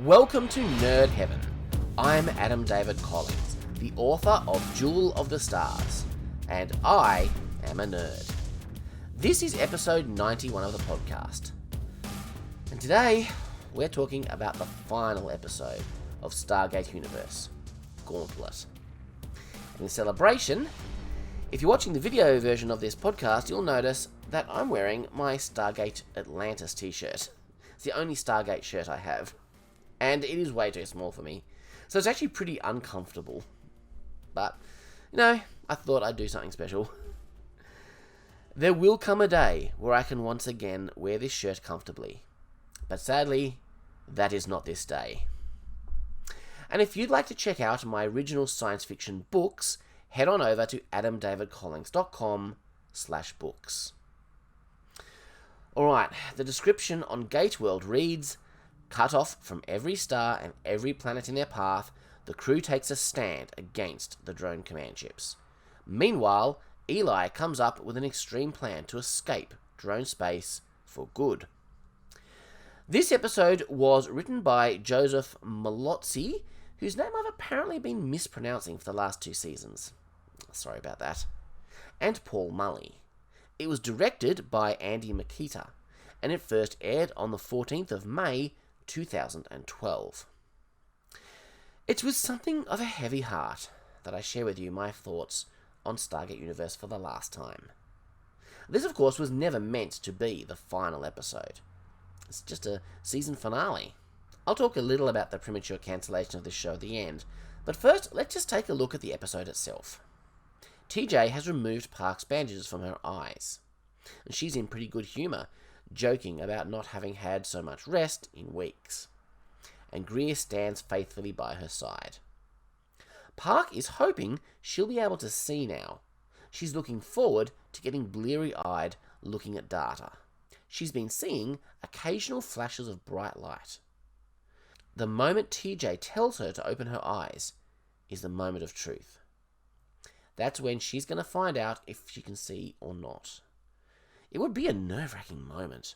Welcome to Nerd Heaven. I'm Adam David Collins, the author of Jewel of the Stars, and I am a nerd. This is episode 91 of the podcast. And today, we're talking about the final episode of Stargate Universe, Gauntlet. And in celebration, if you're watching the video version of this podcast, you'll notice that I'm wearing my Stargate Atlantis t-shirt. It's the only Stargate shirt I have. And it is way too small for me. So it's actually pretty uncomfortable. But, I thought I'd do something special. There will come a day where I can once again wear this shirt comfortably. But sadly, that is not this day. And if you'd like to check out my original science fiction books, head on over to adamdavidcollins.com/books. Alright, the description on Gateworld reads, cut off from every star and every planet in their path, the crew takes a stand against the drone command ships. Meanwhile, Eli comes up with an extreme plan to escape drone space for good. This episode was written by Joseph Malozzi, whose name I've apparently been mispronouncing for the last 2 seasons. Sorry about that. And Paul Mully. It was directed by Andy Makita, and it first aired on the 14th of May 2012. It's with something of a heavy heart that I share with you my thoughts on Stargate Universe for the last time. This, of course, was never meant to be the final episode. It's just a season finale. I'll talk a little about the premature cancellation of this show at the end, but first, let's just take a look at the episode itself. TJ has removed Park's bandages from her eyes, and she's in pretty good humour, joking about not having had so much rest in weeks. And Greer stands faithfully by her side. Park is hoping she'll be able to see now. She's looking forward to getting bleary-eyed looking at data. She's been seeing occasional flashes of bright light. The moment TJ tells her to open her eyes is the moment of truth. That's when she's going to find out if she can see or not. It would be a nerve-wracking moment.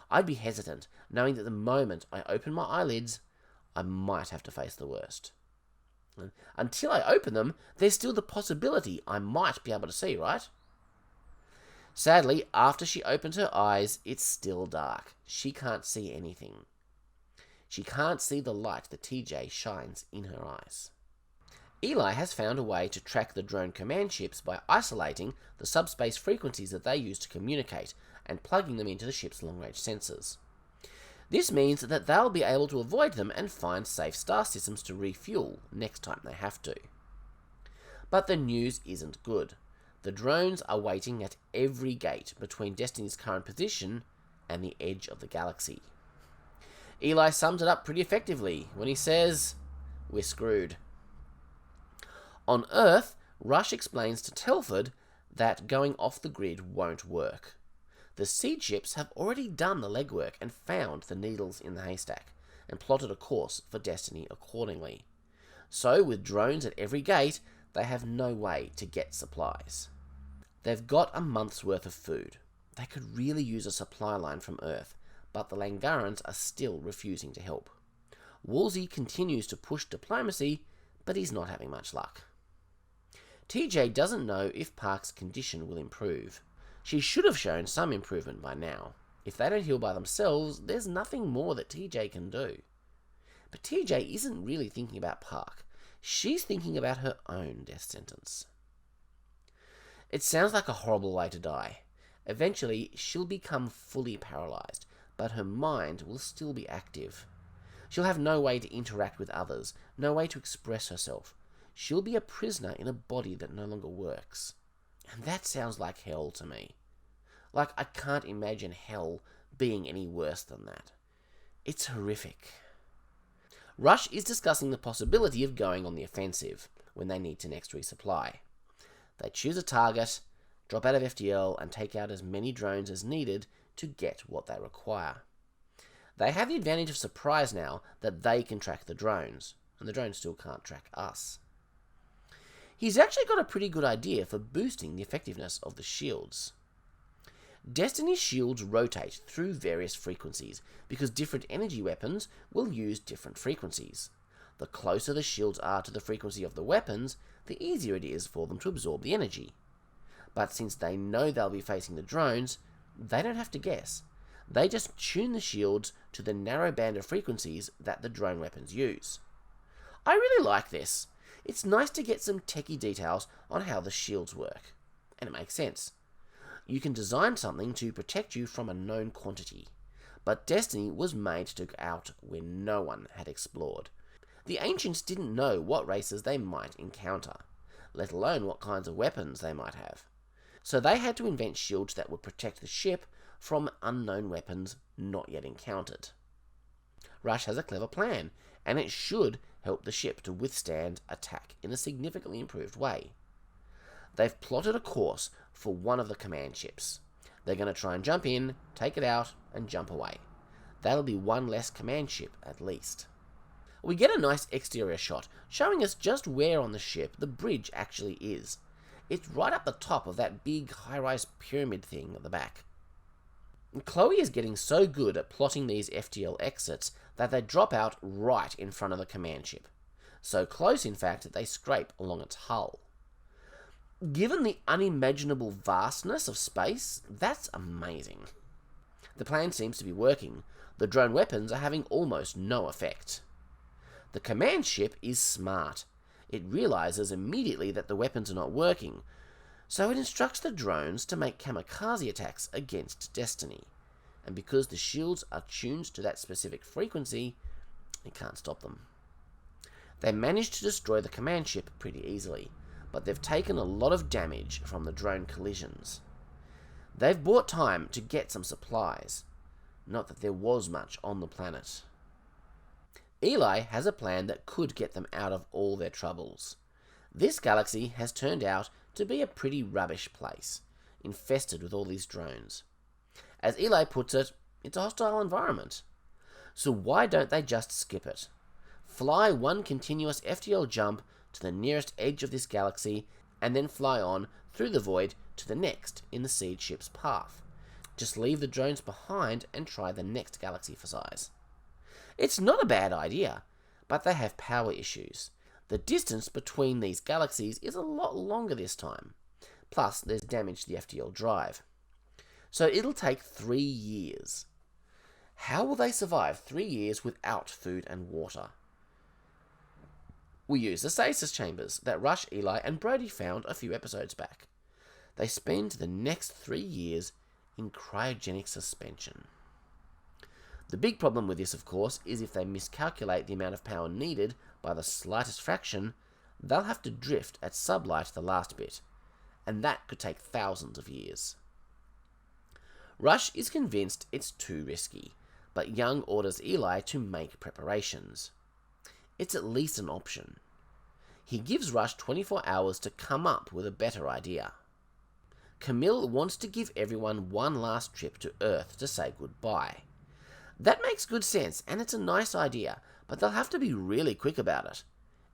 I'd be hesitant, knowing that the moment I open my eyelids, I might have to face the worst. And until I open them, there's still the possibility I might be able to see, right? Sadly, after she opens her eyes, it's still dark. She can't see anything. She can't see the light that TJ shines in her eyes. Eli has found a way to track the drone command ships by isolating the subspace frequencies that they use to communicate and plugging them into the ship's long-range sensors. This means that they'll be able to avoid them and find safe star systems to refuel next time they have to. But the news isn't good. The drones are waiting at every gate between Destiny's current position and the edge of the galaxy. Eli sums it up pretty effectively when he says, "We're screwed." On Earth, Rush explains to Telford that going off the grid won't work. The seed ships have already done the legwork and found the needles in the haystack, and plotted a course for Destiny accordingly. So, with drones at every gate, they have no way to get supplies. They've got a month's worth of food. They could really use a supply line from Earth, but the Langarans are still refusing to help. Woolsey continues to push diplomacy, but he's not having much luck. TJ doesn't know if Park's condition will improve. She should have shown some improvement by now. If they don't heal by themselves, there's nothing more that TJ can do. But TJ isn't really thinking about Park. She's thinking about her own death sentence. It sounds like a horrible way to die. Eventually, she'll become fully paralyzed, but her mind will still be active. She'll have no way to interact with others, no way to express herself. She'll be a prisoner in a body that no longer works. And that sounds like hell to me. Like, I can't imagine hell being any worse than that. It's horrific. Rush is discussing the possibility of going on the offensive when they need to next resupply. They choose a target, drop out of FTL, and take out as many drones as needed to get what they require. They have the advantage of surprise now that they can track the drones, and the drones still can't track us. He's actually got a pretty good idea for boosting the effectiveness of the shields. Destiny's shields rotate through various frequencies because different energy weapons will use different frequencies. The closer the shields are to the frequency of the weapons, the easier it is for them to absorb the energy. But since they know they'll be facing the drones, they don't have to guess. They just tune the shields to the narrow band of frequencies that the drone weapons use. I really like this. It's nice to get some techie details on how the shields work. And it makes sense. You can design something to protect you from a known quantity. But Destiny was made to go out where no one had explored. The ancients didn't know what races they might encounter, let alone what kinds of weapons they might have. So they had to invent shields that would protect the ship from unknown weapons not yet encountered. Rush has a clever plan, and it should help the ship to withstand attack in a significantly improved way. They've plotted a course for one of the command ships. They're going to try and jump in, take it out, and jump away. That'll be one less command ship at least. We get a nice exterior shot showing us just where on the ship the bridge actually is. It's right up the top of that big high-rise pyramid thing at the back. Chloe is getting so good at plotting these FTL exits that they drop out right in front of the command ship. So close, in fact, that they scrape along its hull. Given the unimaginable vastness of space, that's amazing. The plan seems to be working. The drone weapons are having almost no effect. The command ship is smart. It realizes immediately that the weapons are not working, so it instructs the drones to make kamikaze attacks against Destiny. And because the shields are tuned to that specific frequency, it can't stop them. They managed to destroy the command ship pretty easily, but they've taken a lot of damage from the drone collisions. They've bought time to get some supplies, not that there was much on the planet. Eli has a plan that could get them out of all their troubles. This galaxy has turned out to be a pretty rubbish place, infested with all these drones. As Eli puts it, it's a hostile environment. So why don't they just skip it? Fly one continuous FTL jump to the nearest edge of this galaxy, and then fly on through the void to the next in the seed ship's path. Just leave the drones behind and try the next galaxy for size. It's not a bad idea, but they have power issues. The distance between these galaxies is a lot longer this time. Plus, there's damage to the FTL drive. So it'll take 3 years. How will they survive 3 years without food and water? We use the stasis chambers that Rush, Eli, and Brody found a few episodes back. They spend the next 3 years in cryogenic suspension. The big problem with this, of course, is if they miscalculate the amount of power needed by the slightest fraction, they'll have to drift at sublight the last bit, and that could take thousands of years. Rush is convinced it's too risky, but Young orders Eli to make preparations. It's at least an option. He gives Rush 24 hours to come up with a better idea. Camille wants to give everyone one last trip to Earth to say goodbye. That makes good sense, and it's a nice idea, but they'll have to be really quick about it.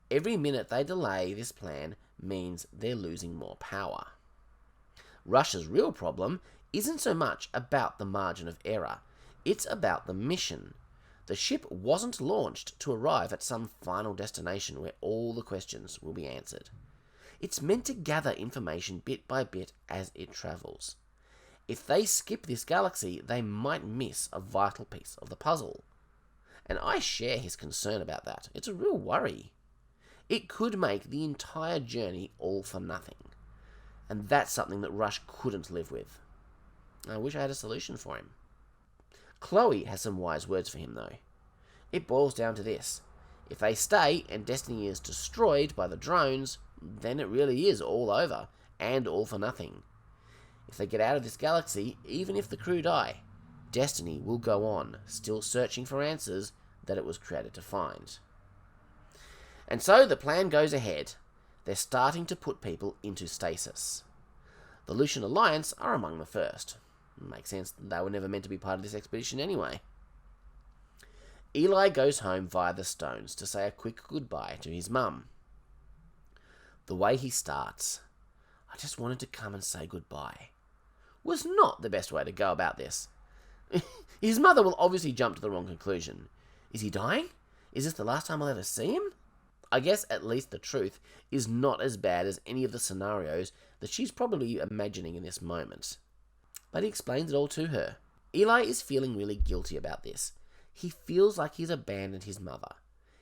Every minute they delay this plan means they're losing more power. Rush's real problem isn't so much about the margin of error, it's about the mission. The ship wasn't launched to arrive at some final destination where all the questions will be answered. It's meant to gather information bit by bit as it travels. If they skip this galaxy, they might miss a vital piece of the puzzle. And I share his concern about that. It's a real worry. It could make the entire journey all for nothing. And that's something that Rush couldn't live with. I wish I had a solution for him. Chloe has some wise words for him, though. It boils down to this. If they stay and Destiny is destroyed by the drones, then it really is all over, and all for nothing. If they get out of this galaxy, even if the crew die, Destiny will go on, still searching for answers that it was created to find. And so the plan goes ahead. They're starting to put people into stasis. The Lucian Alliance are among the first. Makes sense, they were never meant to be part of this expedition anyway. Eli goes home via the stones to say a quick goodbye to his mum. The way he starts, I just wanted to come and say goodbye. was not the best way to go about this. His mother will obviously jump to the wrong conclusion. Is he dying? Is this the last time I'll ever see him? I guess at least the truth is not as bad as any of the scenarios that she's probably imagining in this moment. But he explains it all to her. Eli is feeling really guilty about this. He feels like he's abandoned his mother.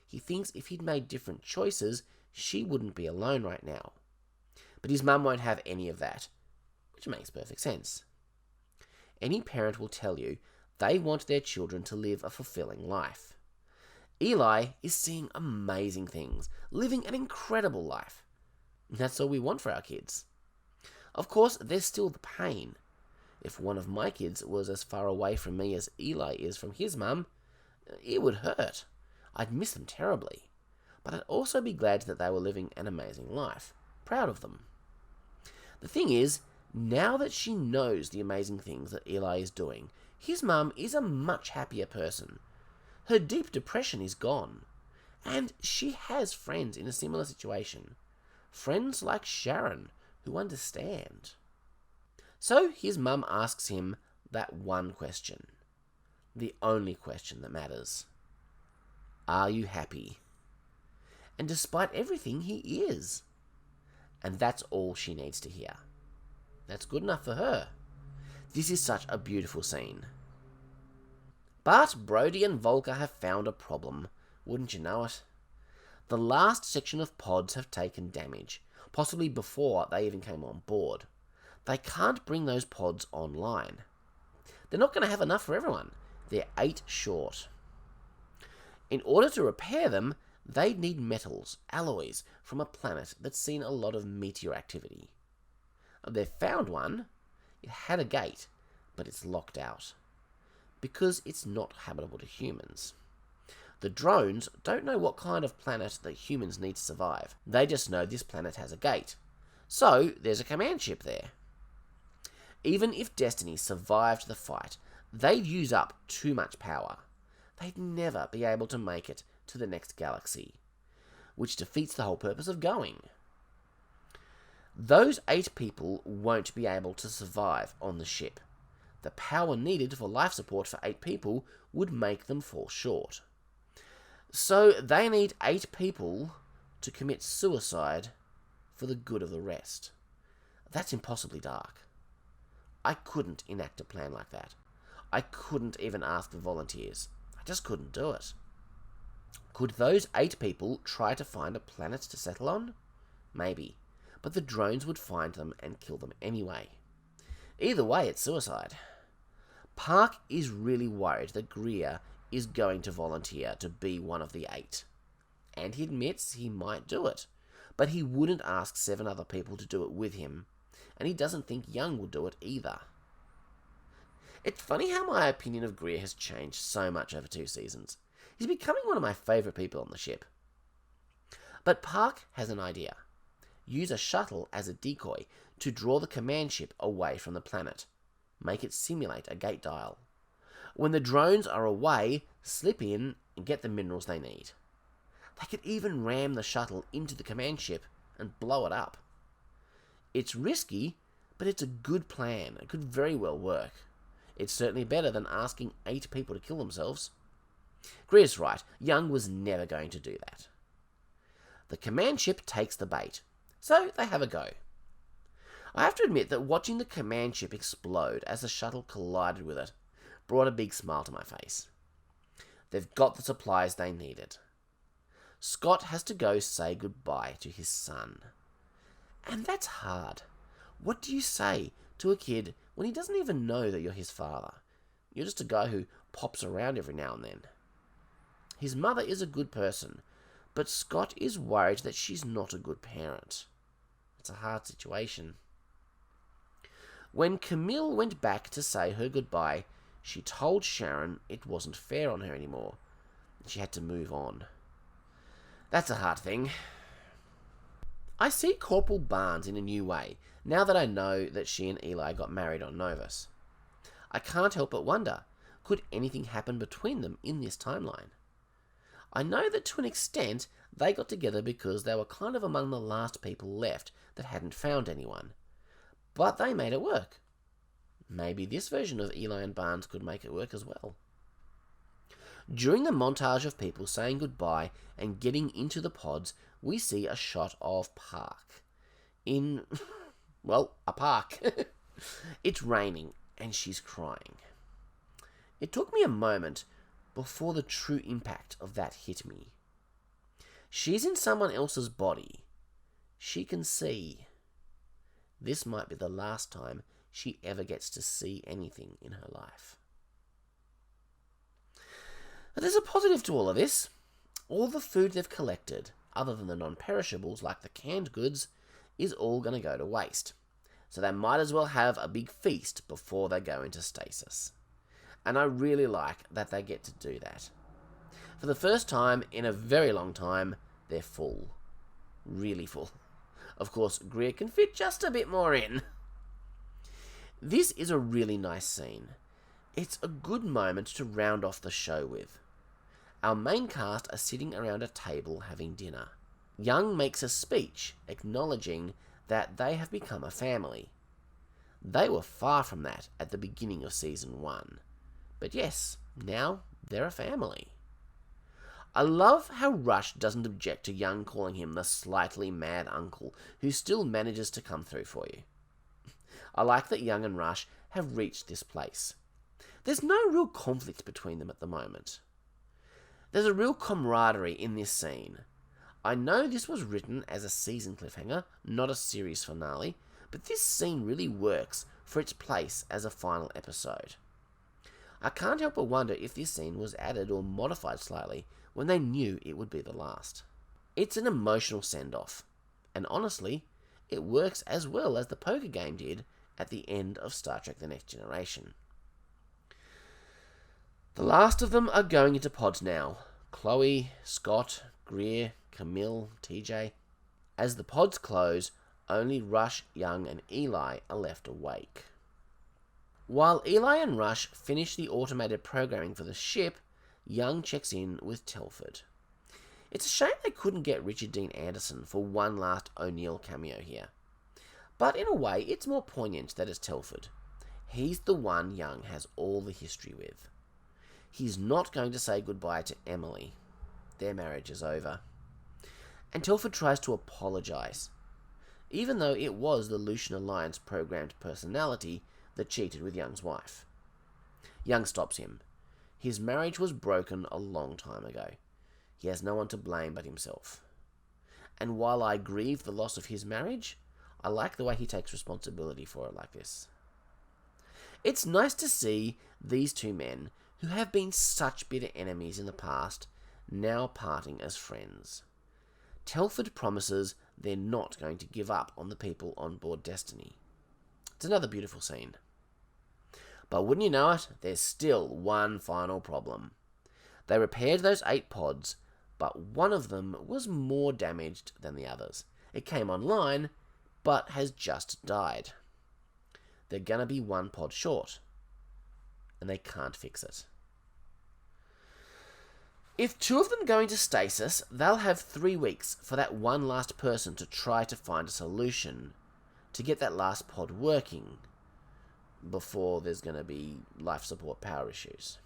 He thinks if he'd made different choices, she wouldn't be alone right now. But his mum won't have any of that, which makes perfect sense. Any parent will tell you they want their children to live a fulfilling life. Eli is seeing amazing things, living an incredible life. That's all we want for our kids. Of course, there's still the pain. If one of my kids was as far away from me as Eli is from his mum, it would hurt. I'd miss them terribly. But I'd also be glad that they were living an amazing life. Proud of them. The thing is, now that she knows the amazing things that Eli is doing, his mum is a much happier person. Her deep depression is gone. And she has friends in a similar situation. Friends like Sharon, who understand. So his mum asks him that one question. The only question that matters. Are you happy? And despite everything, he is. And that's all she needs to hear. That's good enough for her. This is such a beautiful scene. But Brody and Volker have found a problem. Wouldn't you know it? The last section of pods have taken damage, possibly before they even came on board. They can't bring those pods online. They're not going to have enough for everyone. They're 8 short. In order to repair them, they need metals, alloys, from a planet that's seen a lot of meteor activity. They've found one. It had a gate, but it's locked out. Because it's not habitable to humans. The drones don't know what kind of planet that humans need to survive. They just know this planet has a gate. So, there's a command ship there. Even if Destiny survived the fight, they'd use up too much power. They'd never be able to make it to the next galaxy, which defeats the whole purpose of going. Those 8 people won't be able to survive on the ship. The power needed for life support for 8 people would make them fall short. So they need 8 people to commit suicide for the good of the rest. That's impossibly dark. I couldn't enact a plan like that. I couldn't even ask for volunteers. I just couldn't do it. Could those 8 people try to find a planet to settle on? Maybe. But the drones would find them and kill them anyway. Either way, it's suicide. Park is really worried that Greer is going to volunteer to be one of the 8. And he admits he might do it. But he wouldn't ask 7 other people to do it with him. And he doesn't think Young will do it either. It's funny how my opinion of Greer has changed so much over 2 seasons. He's becoming one of my favourite people on the ship. But Park has an idea. Use a shuttle as a decoy to draw the command ship away from the planet. Make it simulate a gate dial. When the drones are away, slip in and get the minerals they need. They could even ram the shuttle into the command ship and blow it up. It's risky, but it's a good plan. It could very well work. It's certainly better than asking 8 people to kill themselves. Greer's right. Young was never going to do that. The command ship takes the bait, so they have a go. I have to admit that watching the command ship explode as the shuttle collided with it brought a big smile to my face. They've got the supplies they needed. Scott has to go say goodbye to his son. And that's hard. What do you say to a kid when he doesn't even know that you're his father? You're just a guy who pops around every now and then. His mother is a good person, but Scott is worried that she's not a good parent. It's a hard situation. When Camille went back to say her goodbye, she told Sharon it wasn't fair on her anymore. She had to move on. That's a hard thing. I see Corporal Barnes in a new way, now that I know that she and Eli got married on Novus. I can't help but wonder, could anything happen between them in this timeline? I know that to an extent, they got together because they were kind of among the last people left that hadn't found anyone. But they made it work. maybe this version of Eli and Barnes could make it work as well. During the montage of people saying goodbye and getting into the pods, we see a shot of Park. A park. It's raining and she's crying. It took me a moment before the true impact of that hit me. She's in someone else's body. She can see. This might be the last time she ever gets to see anything in her life. But there's a positive to all of this. All the food they've collected, other than the non-perishables like the canned goods, is all going to go to waste. So they might as well have a big feast before they go into stasis. And I really like that they get to do that. For the first time in a very long time, they're full. Really full. Of course, Greer can fit just a bit more in. This is a really nice scene. It's a good moment to round off the show with. Our main cast are sitting around a table having dinner. Young makes a speech acknowledging that they have become a family. They were far from that at the beginning of Season 1. But yes, now they're a family. I love how Rush doesn't object to Young calling him the slightly mad uncle who still manages to come through for you. I like that Young and Rush have reached this place. There's no real conflict between them at the moment. There's a real camaraderie in this scene. I know this was written as a season cliffhanger, not a series finale, but this scene really works for its place as a final episode. I can't help but wonder if this scene was added or modified slightly when they knew it would be the last. It's an emotional send-off, and honestly, it works as well as the poker game did at the end of Star Trek The Next Generation. The last of them are going into pods now. Chloe, Scott, Greer, Camille, TJ. As the pods close, only Rush, Young, and Eli are left awake. While Eli and Rush finish the automated programming for the ship, Young checks in with Telford. It's a shame they couldn't get Richard Dean Anderson for one last O'Neill cameo here. But in a way, it's more poignant that it's Telford. He's the one Young has all the history with. He's not going to say goodbye to Emily. Their marriage is over. And Telford tries to apologise, even though it was the Lucian Alliance programmed personality that cheated with Young's wife. Young stops him. His marriage was broken a long time ago. He has no one to blame but himself. And while I grieve the loss of his marriage, I like the way he takes responsibility for it like this. It's nice to see these two men, who have been such bitter enemies in the past, now parting as friends. Telford promises they're not going to give up on the people on board Destiny. It's another beautiful scene. But wouldn't you know it, there's still one final problem. They repaired those 8 pods, but one of them was more damaged than the others. It came online, but has just died. They're gonna be 1 pod short, and they can't fix it. If 2 of them go into stasis, they'll have 3 weeks for that one last person to try to find a solution to get that last pod working before there's going to be life support power issues.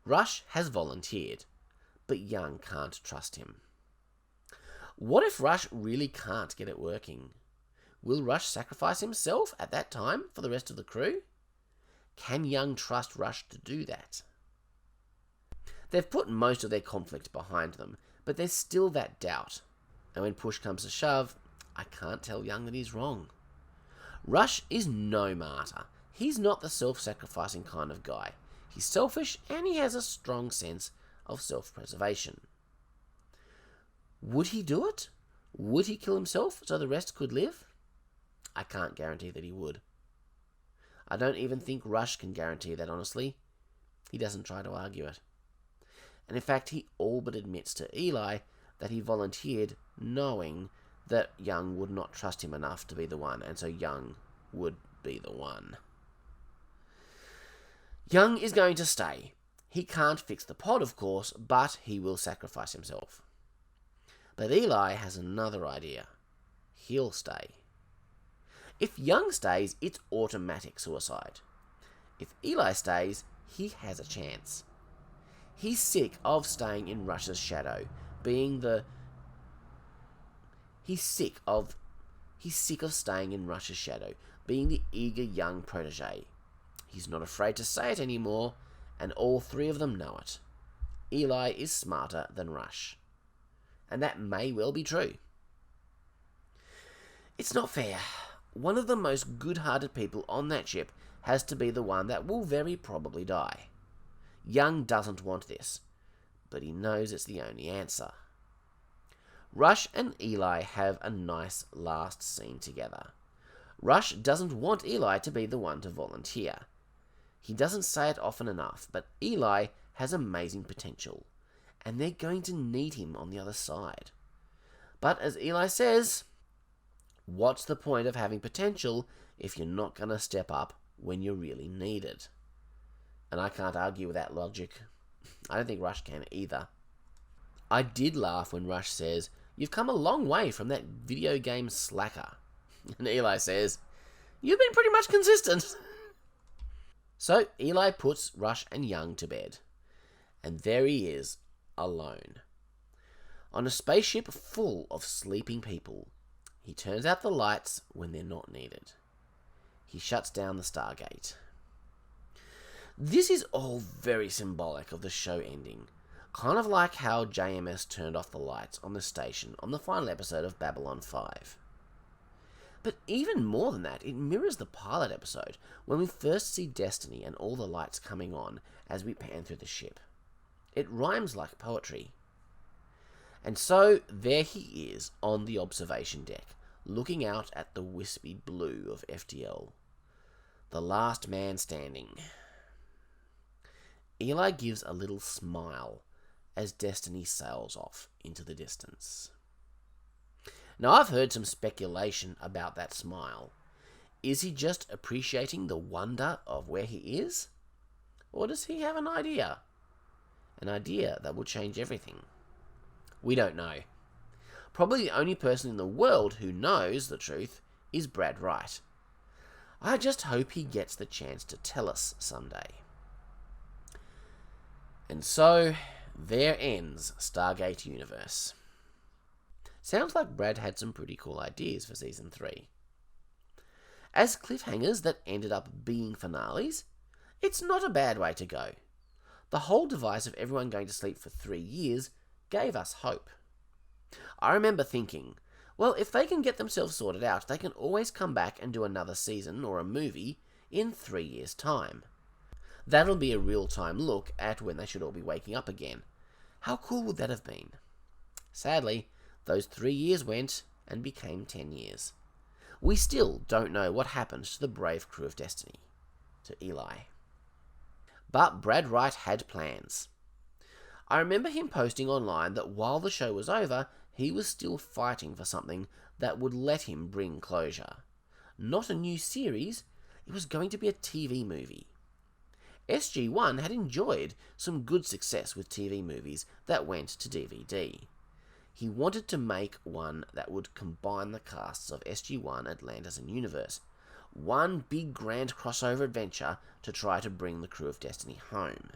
Rush has volunteered, but Young can't trust him. What if Rush really can't get it working? Will Rush sacrifice himself at that time for the rest of the crew? Can Young trust Rush to do that? They've put most of their conflict behind them, but there's still that doubt. And when push comes to shove, I can't tell Young that he's wrong. Rush is no martyr. He's not the self-sacrificing kind of guy. He's selfish and he has a strong sense of self-preservation. Would he do it? Would he kill himself so the rest could live? I can't guarantee that he would. I don't even think Rush can guarantee that, honestly. He doesn't try to argue it. And in fact, he all but admits to Eli that he volunteered knowing that Young would not trust him enough to be the one, and so Young would be the one. Young is going to stay. He can't fix the pod, of course, but he will sacrifice himself. But Eli has another idea. He'll stay. If Young stays, it's automatic suicide. If Eli stays, he has a chance. He's sick of staying in Rush's shadow, being the... He's sick of staying in Rush's shadow, being the eager young protege. He's not afraid to say it anymore, and all three of them know it. Eli is smarter than Rush. And that may well be true. It's not fair. One of the most good-hearted people on that ship has to be the one that will very probably die. Young doesn't want this, but he knows it's the only answer. Rush and Eli have a nice last scene together. Rush doesn't want Eli to be the one to volunteer. He doesn't say it often enough, but Eli has amazing potential, and they're going to need him on the other side. But as Eli says, what's the point of having potential if you're not going to step up when you're really needed? And I can't argue with that logic. I don't think Rush can either. I did laugh when Rush says, "You've come a long way from that video game slacker." And Eli says, "You've been pretty much consistent." So Eli puts Rush and Young to bed. And there he is, alone. On a spaceship full of sleeping people, he turns out the lights when they're not needed. He shuts down the Stargate. This is all very symbolic of the show ending, kind of like how JMS turned off the lights on the station on the final episode of Babylon 5. But even more than that, it mirrors the pilot episode, when we first see Destiny and all the lights coming on as we pan through the ship. It rhymes like poetry. And so, there he is on the observation deck, looking out at the wispy blue of FTL. The last man standing. Eli gives a little smile as Destiny sails off into the distance. Now, I've heard some speculation about that smile. Is he just appreciating the wonder of where he is? Or does he have an idea? An idea that will change everything? We don't know. Probably the only person in the world who knows the truth is Brad Wright. I just hope he gets the chance to tell us someday. And so, there ends Stargate Universe. Sounds like Brad had some pretty cool ideas for Season 3. As cliffhangers that ended up being finales, it's not a bad way to go. The whole device of everyone going to sleep for 3 years gave us hope. I remember thinking, well, if they can get themselves sorted out, they can always come back and do another season or a movie in 3 years' time. That'll be a real-time look at when they should all be waking up again. How cool would that have been? Sadly, those 3 years went and became 10 years. We still don't know what happened to the brave crew of Destiny, to Eli. But Brad Wright had plans. I remember him posting online that while the show was over, he was still fighting for something that would let him bring closure. Not a new series, it was going to be a TV movie. SG-1 had enjoyed some good success with TV movies that went to DVD. He wanted to make one that would combine the casts of SG-1, Atlantis and Universe. One big grand crossover adventure to try to bring the crew of Destiny home.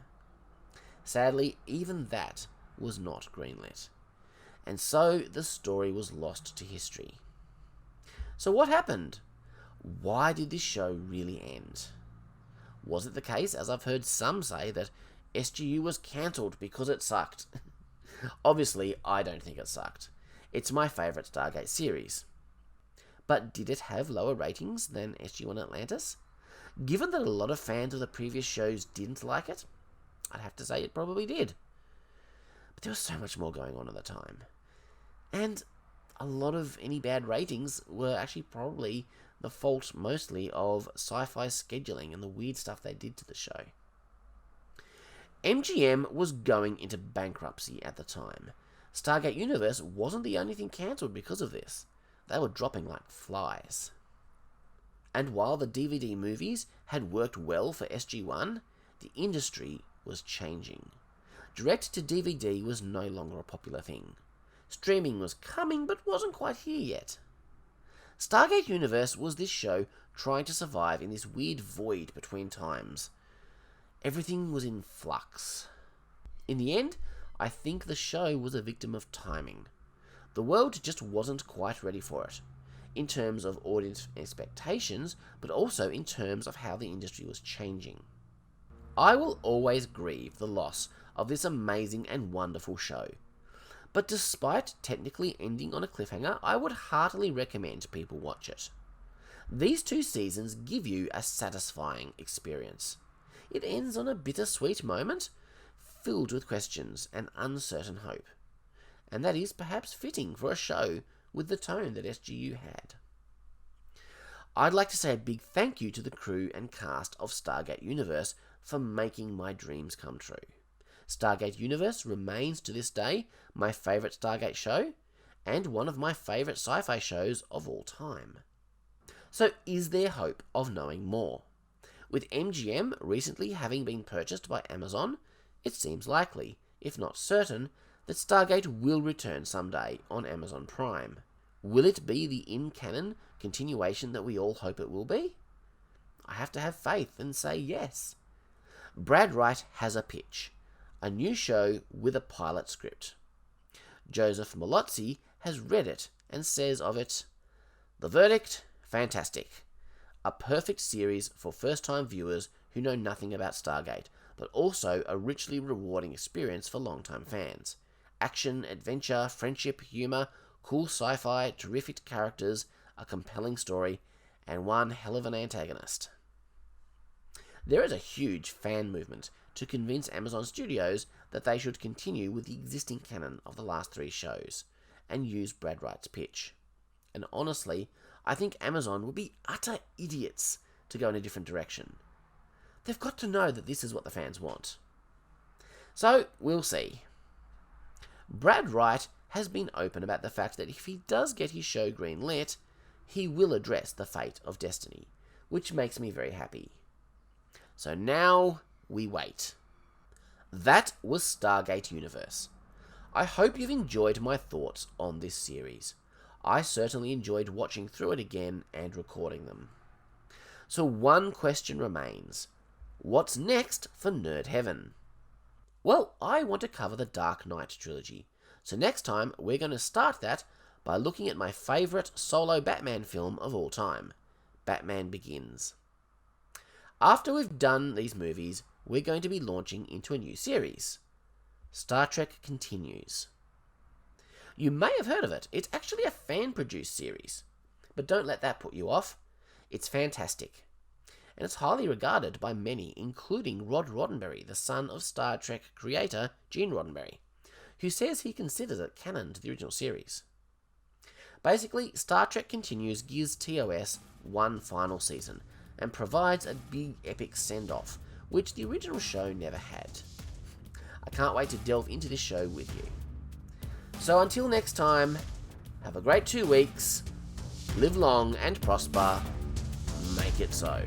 Sadly, even that was not greenlit. And so the story was lost to history. So what happened? Why did this show really end? Was it the case, as I've heard some say, that SGU was cancelled because it sucked? Obviously, I don't think it sucked. It's my favourite Stargate series. But did it have lower ratings than SG-1 Atlantis? Given that a lot of fans of the previous shows didn't like it, I'd have to say it probably did. But there was so much more going on at the time. And a lot of any bad ratings were actually probably the fault mostly of sci-fi scheduling and the weird stuff they did to the show. MGM was going into bankruptcy at the time. Stargate Universe wasn't the only thing cancelled because of this. They were dropping like flies. And while the DVD movies had worked well for SG-1, the industry was changing. Direct-to-DVD was no longer a popular thing. Streaming was coming, but wasn't quite here yet. Stargate Universe was this show trying to survive in this weird void between times. Everything was in flux. In the end, I think the show was a victim of timing. The world just wasn't quite ready for it, in terms of audience expectations, but also in terms of how the industry was changing. I will always grieve the loss of this amazing and wonderful show. But despite technically ending on a cliffhanger, I would heartily recommend people watch it. These 2 seasons give you a satisfying experience. It ends on a bittersweet moment, filled with questions and uncertain hope. And that is perhaps fitting for a show with the tone that SGU had. I'd like to say a big thank you to the crew and cast of Stargate Universe for making my dreams come true. Stargate Universe remains to this day my favourite Stargate show, and one of my favourite sci-fi shows of all time. So is there hope of knowing more? With MGM recently having been purchased by Amazon, it seems likely, if not certain, that Stargate will return someday on Amazon Prime. Will it be the in-canon continuation that we all hope it will be? I have to have faith and say yes. Brad Wright has a pitch. A new show with a pilot script. Joseph Malozzi has read it and says of it, "The verdict, fantastic. A perfect series for first-time viewers who know nothing about Stargate, but also a richly rewarding experience for long-time fans. Action, adventure, friendship, humour, cool sci-fi, terrific characters, a compelling story, and one hell of an antagonist." There is a huge fan movement to convince Amazon Studios that they should continue with the existing canon of the last 3 shows, and use Brad Wright's pitch. And honestly, I think Amazon would be utter idiots to go in a different direction. They've got to know that this is what the fans want. So, we'll see. Brad Wright has been open about the fact that if he does get his show greenlit, he will address the fate of Destiny, which makes me very happy. So now, we wait. That was Stargate Universe. I hope you've enjoyed my thoughts on this series. I certainly enjoyed watching through it again and recording them. So one question remains. What's next for Nerd Heaven? Well, I want to cover the Dark Knight trilogy, so next time we're going to start that by looking at my favourite solo Batman film of all time, Batman Begins. After we've done these movies, we're going to be launching into a new series. Star Trek Continues. You may have heard of it. It's actually a fan-produced series. But don't let that put you off. It's fantastic. And it's highly regarded by many, including Rod Roddenberry, the son of Star Trek creator Gene Roddenberry, who says he considers it canon to the original series. Basically, Star Trek Continues gives TOS one final season, and provides a big epic send-off, which the original show never had. I can't wait to delve into this show with you. So until next time, have a great 2 weeks, live long and prosper, make it so.